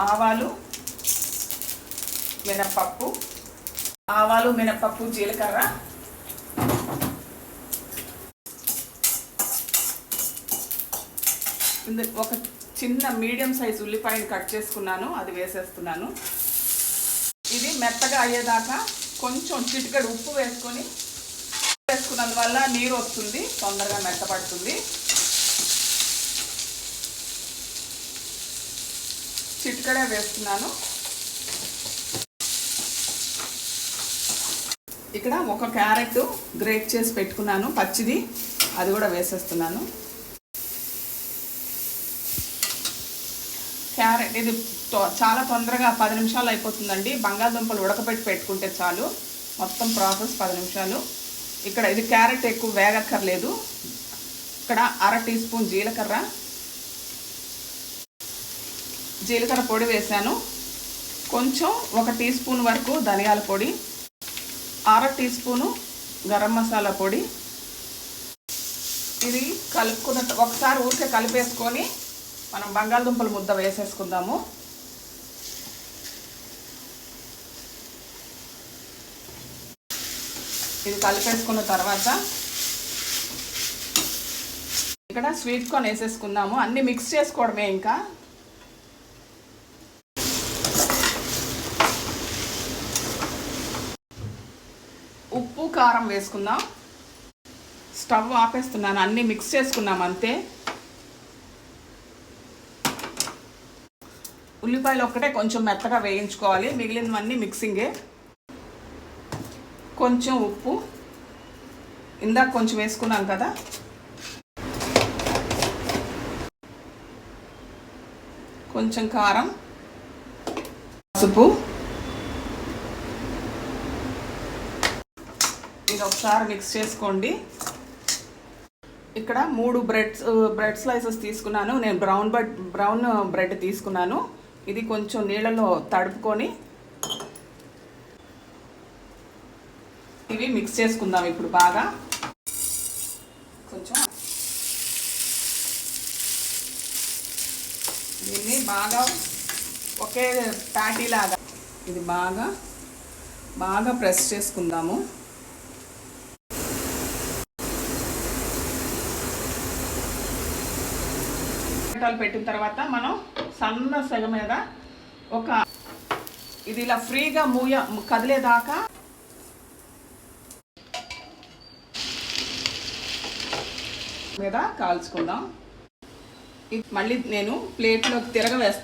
ఆవాలు మినపప్పు, ఆవాలు మినపప్పు జీలకర్ర, ఒక చిన్న మీడియం సైజ్ ఉల్లిపాయని కట్ చేసుకున్నాను, అది వేసేస్తున్నాను. ఇది మెత్తగా అయ్యేదాకా కొంచెం చిటికెడు ఉప్పు వేసుకున్నందువల్ల నీరు వస్తుంది, తొందరగా మెత్తపడుతుంది. చిటికెడే వేస్తున్నాను. ఇక్కడ ఒక క్యారెట్ గ్రేట్ చేసి పెట్టుకున్నాను పచ్చిది, అది కూడా వేసేస్తున్నాను. క్యారెట్ ఇది చాలా తొందరగా 10 నిమిషాలు అయిపోతుందండి. బంగాళదుంపలు ఉడకపెట్టి పెట్టుకుంటే చాలు, మొత్తం ప్రాసెస్ 10 నిమిషాలు. ఇక్కడ ఇది క్యారెట్ ఎక్కువ వేగక్కర్లేదు. ఇక్కడ 1/2 టీ స్పూన్ జీలకర్ర పొడి వేసాను. కొంచెం 1 టీ స్పూన్ వరకు ధనియాల పొడి, 1/2 టీ స్పూను గరం మసాలా పొడి. ఇది ఒకసారి ఊరికే కలిపేసుకొని మనం బంగాళదుంపల ముద్ద వేసేసుకుందాము. ఇది కలిపేసుకున్న తర్వాత ఇక్కడ స్వీట్ కార్న్ వేసేసుకుందాము. అన్నీ మిక్స్ చేసుకోవడమే. ఇంకా ఉప్పు కారం వేసుకుందాం. స్టవ్ ఆపేస్తున్నాను, అన్నీ మిక్స్ చేసుకున్నాం అంతే. ఉల్లిపాయలు ఒక్కటే కొంచెం మెత్తగా వేయించుకోవాలి, మిగిలినవన్నీ మిక్సింగే. కొంచెం ఉప్పు, ఇందాక కొంచెం వేసుకున్నాం కదా. కొంచెం కారం, పసుపు. ఇది ఒకసారి మిక్స్ చేసుకోండి. ఇక్కడ 3 బ్రెడ్ స్లైసెస్ తీసుకున్నాను. నేను బ్రౌన్ బ్రెడ్ తీసుకున్నాను. ఇది కొంచెం నీళ్ళలో తడుపుకొని ఇవి మిక్స్ చేసుకుందాం ఇప్పుడు బాగా. కొంచెం దీన్ని బాగా ఒకే ప్యాటీ లాగా ఇది బాగా ప్రెస్ చేసుకుందాము. పెట్టిన తర్వాత మనం సన్న సెగ మీద ఇది ఇలా ఫ్రీగా కదిలేదాకా మీద కాల్చుకుందాం. మళ్ళీ నేను ప్లేట్లోకి తిరగవేస్తాను.